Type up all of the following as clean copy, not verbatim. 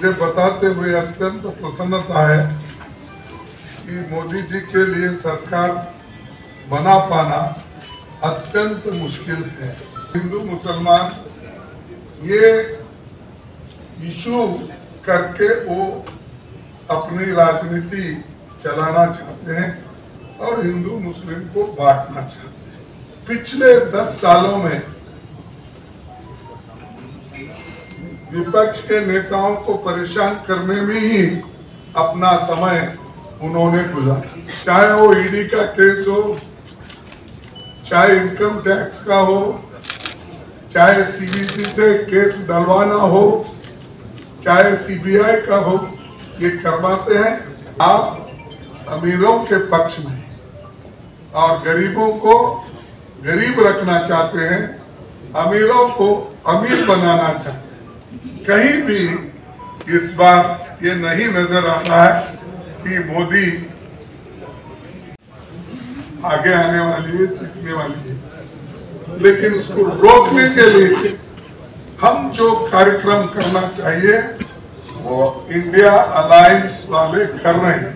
मुझे बताते हुए अत्यंत प्रसन्नता है कि मोदी जी के लिए सरकार बना पाना अत्यंत मुश्किल है। हिंदू मुसलमान ये इशू करके वो अपनी राजनीति चलाना चाहते हैं और हिंदू मुस्लिम को बांटना चाहते हैं। पिछले 10 सालों में विपक्ष के नेताओं को परेशान करने में ही अपना समय उन्होंने गुजारा, चाहे वो ईडी का केस हो, चाहे इनकम टैक्स का हो, चाहे सीबीसी से केस डलवाना हो, चाहे सीबीआई का हो, ये करवाते हैं। आप अमीरों के पक्ष में और गरीबों को गरीब रखना चाहते हैं, अमीरों को अमीर बनाना चाहते हैं। कहीं भी इस बार ये नहीं नजर आ रहा है कि मोदी आगे आने वाली है, जीतने वाली है, लेकिन उसको रोकने के लिए हम जो कार्यक्रम करना चाहिए वो इंडिया अलायंस वाले कर रहे हैं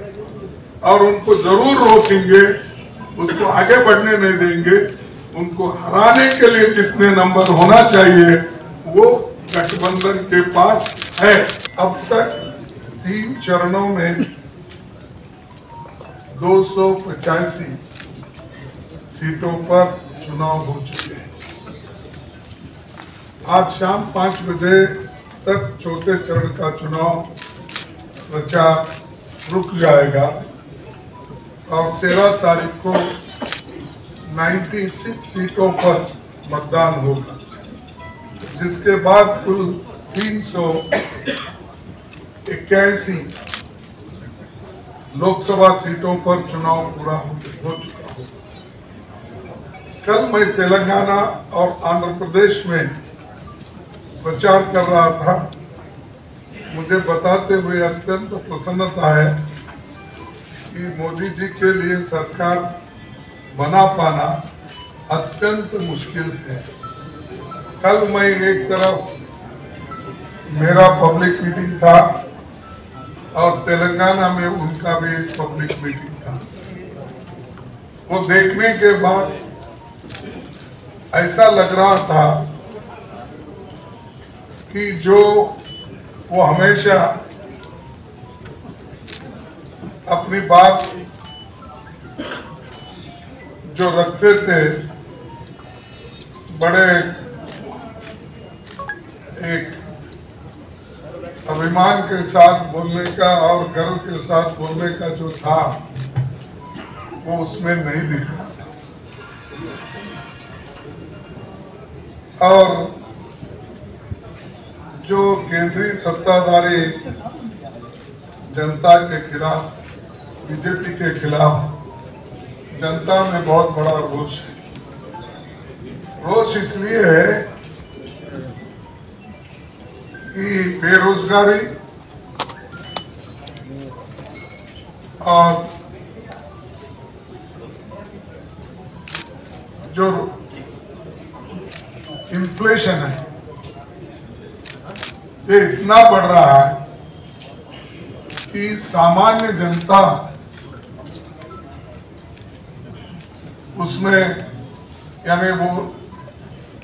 और उनको जरूर रोकेंगे, उसको आगे बढ़ने नहीं देंगे। उनको हराने के लिए जितने नंबर होना चाहिए वो गठबंधन के पास है। अब तक 3 चरणों में 285 सीटों पर चुनाव हो चुके हैं। आज शाम 5 बजे तक चौथे चरण का चुनाव प्रचार रुक जाएगा और 13 तारीख को 96 सीटों पर मतदान होगा, जिसके बाद कुल 381 लोकसभा सीटों पर चुनाव पूरा हो चुका है। कल मैं तेलंगाना और आंध्र प्रदेश में प्रचार कर रहा था। मुझे बताते हुए अत्यंत प्रसन्नता है कि मोदी जी के लिए सरकार बना पाना अत्यंत मुश्किल है। कल मैं एक तरफ मेरा पब्लिक मीटिंग था और तेलंगाना में उनका भी एक पब्लिक मीटिंग था। वो देखने के बाद ऐसा लग रहा था कि जो वो हमेशा अपनी बात जो रखते थे, बड़े एक अभिमान के साथ बोलने का और गर्व के साथ बोलने का जो था वो उसमें नहीं दिख रहा था। और जो केंद्रीय सत्ताधारी जनता के खिलाफ, बीजेपी के खिलाफ जनता में बहुत बड़ा रोष है। रोष इसलिए है कि बेरोजगारी और जो इन्फ्लेशन है ये इतना बढ़ रहा है कि सामान्य जनता उसमें यानी वो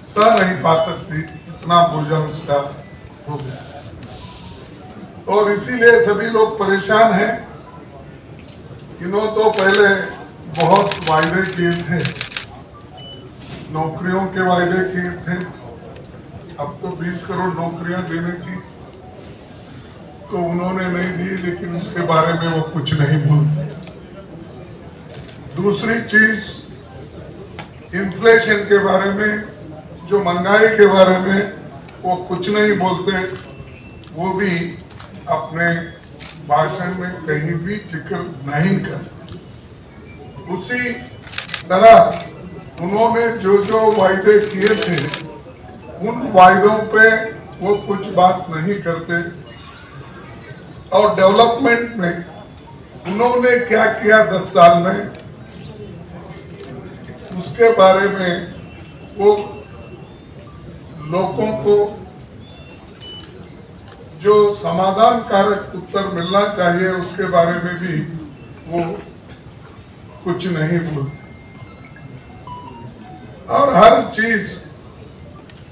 सह नहीं पा सकती, इतना बोझा उसका हो गया है। और इसीलिए सभी लोग परेशान हैं। इन्होंने तो पहले बहुत वायदे किए थे, नौकरियों के वायदे किए थे। अब तो 20 करोड़ नौकरियां देनी थी तो उन्होंने नहीं दी, लेकिन उसके बारे में वो कुछ नहीं बोलते। दूसरी चीज इन्फ्लेशन के बारे में, जो महंगाई के बारे में वो कुछ नहीं बोलते, वो भी अपने भाषण में कहीं भी जिक्र नहीं करते। उसी तरह उन्होंने जो जो वायदे किए थे उन वायदों पे वो कुछ बात नहीं करते। और डेवलपमेंट में उन्होंने क्या किया 10 साल में, उसके बारे में वो लोगों को जो समाधान कारक उत्तर मिलना चाहिए उसके बारे में भी वो कुछ नहीं बोलते। और हर चीज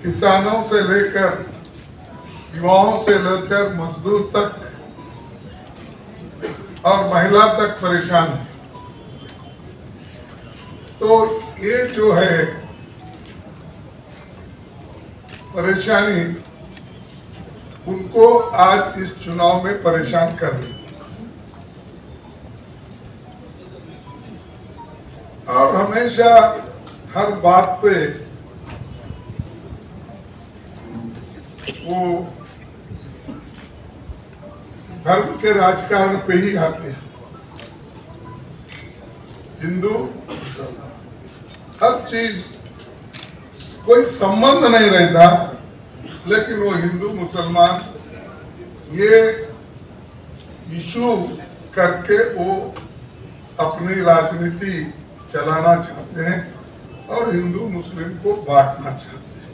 किसानों से लेकर युवाओं से लेकर मजदूर तक और महिला तक परेशान है। तो ये जो है परेशानी उनको आज इस चुनाव में परेशान कर रही है। और हमेशा हर बात पे वो धर्म के राजकारण पे ही आते हैं। हिंदू मुसलमान हर चीज कोई संबंध नहीं रहता, लेकिन वो हिंदू मुसलमान ये इशू करके वो अपनी राजनीति चलाना चाहते हैं और हिंदू मुस्लिम को बांटना चाहते हैं।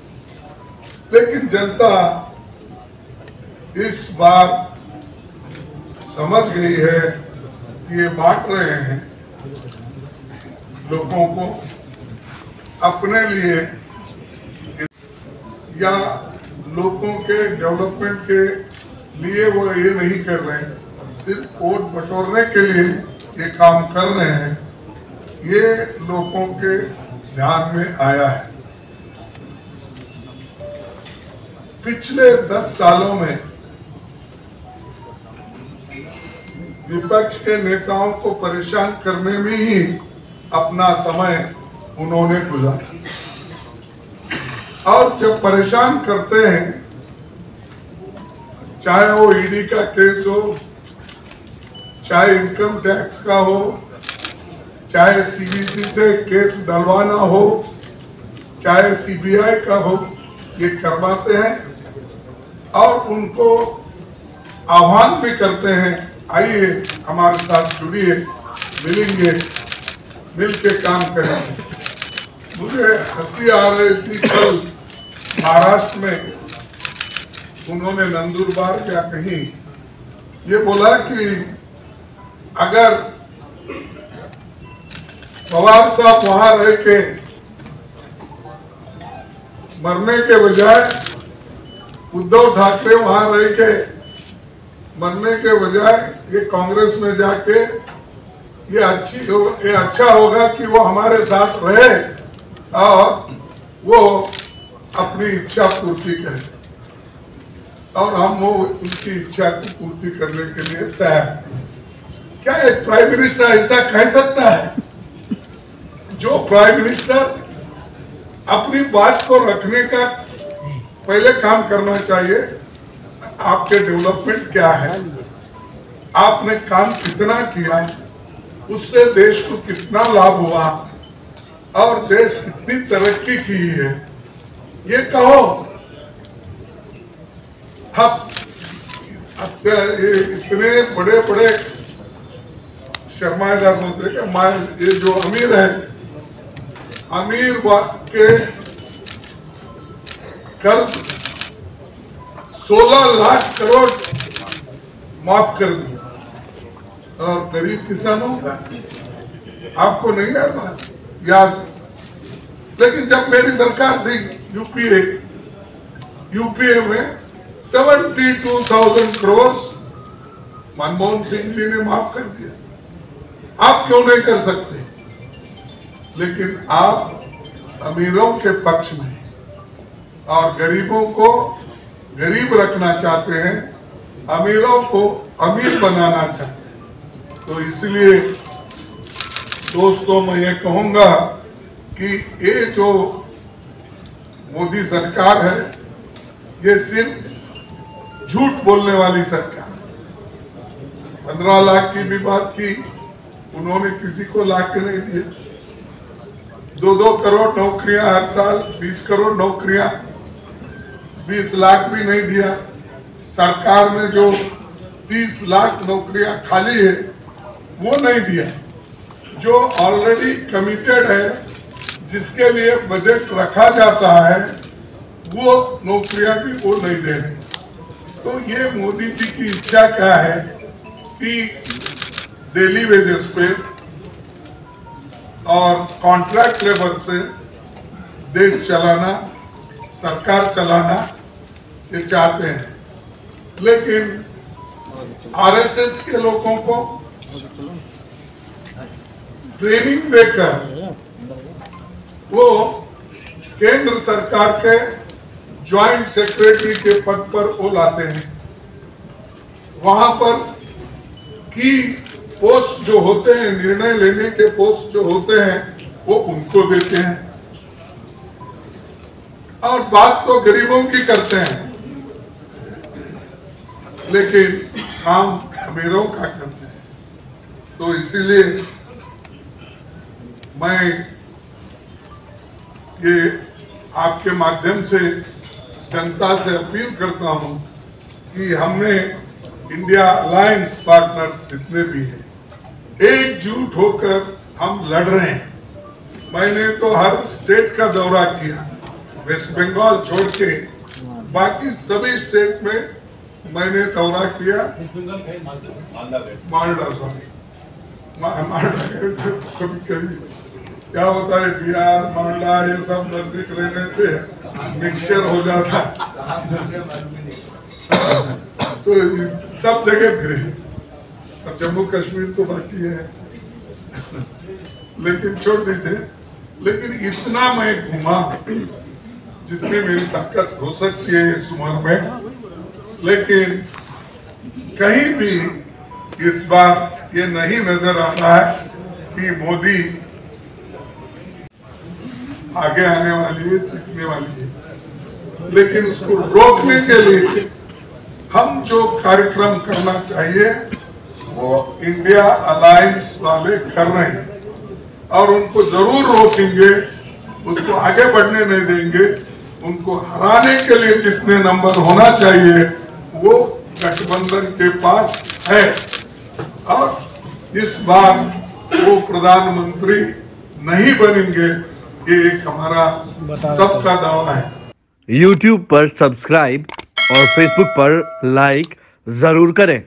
लेकिन जनता इस बार समझ गई है कि ये बांट रहे हैं लोगों को अपने लिए या लोगों के डेवलपमेंट के लिए। वो ये नहीं कर रहे हैं सिर्फ वोट बटोरने के लिए ये काम कर रहे हैं। ये लोगों के ध्यान में आया है। पिछले 10 सालों में विपक्ष के नेताओं को परेशान करने में ही अपना समय उन्होंने गुजारा। और जब परेशान करते हैं, चाहे वो ईडी का केस हो, चाहे इनकम टैक्स का हो, चाहे सीबीसी से केस डलवाना हो, चाहे सीबीआई का हो, ये करवाते हैं और उनको आह्वान भी करते हैं, आइए हमारे साथ जुड़िए, मिलेंगे, मिल के काम करेंगे। मुझे हंसी आ रही थी कल महाराष्ट्र में उन्होंने नंदुरबार या कहीं ये बोला कि अगर पवार साहब वहां रह के मरने के बजाय, उद्धव ठाकरे वहां रह के मरने के बजाय ये कांग्रेस में जाके ये अच्छा होगा कि वो हमारे साथ रहे और वो अपनी इच्छा पूर्ति करे। और हम वो उनकी इच्छा को पूर्ति करने के लिए तैयार हैं। क्या एक प्राइम मिनिस्टर ऐसा कह सकता है? जो प्राइम मिनिस्टर अपनी बात को रखने का पहले काम करना चाहिए, आपके डेवलपमेंट क्या है, आपने काम कितना किया, उससे देश को कितना लाभ हुआ और देश कितनी तरक्की की है, ये कहो। अब इतने बड़े बड़े सरमाएदार होते कि ये जो अमीर है, अमीर के कर्ज 16 लाख करोड़ माफ कर दिया और गरीब किसानों का आपको नहीं आता याद। लेकिन जब मेरी सरकार थी यूपीए में 72,000 करोड़ मनमोहन सिंह जी ने माफ कर दिया। आप क्यों नहीं कर सकते? लेकिन आप अमीरों के पक्ष में और गरीबों को गरीब रखना चाहते हैं, अमीरों को अमीर बनाना चाहते हैं। तो इसलिए दोस्तों मैं ये कहूंगा कि ये जो मोदी सरकार है, ये सिर्फ झूठ बोलने वाली सरकार। 15 लाख की भी बात की, उन्होंने किसी को ला के नहीं दिया। 2-2 करोड़ नौकरियां हर साल, 20 करोड़ नौकरियां, 20 लाख भी नहीं दिया। सरकार में जो 30 लाख नौकरियां खाली है वो नहीं दिया। जो ऑलरेडी कमिटेड है, जिसके लिए बजट रखा जाता है, वो नौकरियां भी वो नहीं दे रहे। तो ये मोदी जी की इच्छा क्या है कि डेली वेजेस पे और कॉन्ट्रैक्ट लेबर से देश चलाना, सरकार चलाना ये चाहते हैं। लेकिन आरएसएस के लोगों को ट्रेनिंग देकर वो केंद्र सरकार के ज्वाइंट सेक्रेटरी के पद पर वो लाते हैं। वहां पर की पोस्ट जो होते हैं, निर्णय लेने के पोस्ट जो होते हैं, वो उनको देते हैं और बात तो गरीबों की करते हैं, लेकिन काम अमीरों का करते हैं। तो इसीलिए मैं ये आपके माध्यम से जनता से अपील करता हूं कि हमने इंडिया अलायंस पार्टनर्स जितने भी हैं, एकजुट होकर हम लड़ रहे हैं। मैंने तो हर स्टेट का दौरा किया, वेस्ट बंगाल छोड़ के बाकी सभी स्टेट में मैंने दौरा किया। मालदा कभी कभी क्या होता है, बिहार मालदा ये सब नजदीक रहने से मिक्सचर हो जाता, तो सब जगह फिरे। अब जम्मू कश्मीर तो बाकी है, लेकिन छोड़ दीजिए। लेकिन इतना मैं घूमा जितनी मेरी ताकत हो सकती है इस उम्र में, लेकिन कहीं भी इस बार ये नहीं नजर आता है कि मोदी आगे आने वाली है, जीतने वाली है। लेकिन उसको रोकने के लिए हम जो कार्यक्रम करना चाहिए वो इंडिया अलायंस वाले कर रहे हैं और उनको जरूर रोकेंगे, उसको आगे बढ़ने नहीं देंगे। उनको हराने के लिए जितने नंबर होना चाहिए वो गठबंधन के पास है और इस बार वो प्रधानमंत्री नहीं बनेंगे, ये एक हमारा सबका दावा है। YouTube पर सब्सक्राइब और Facebook पर लाइक जरूर करें।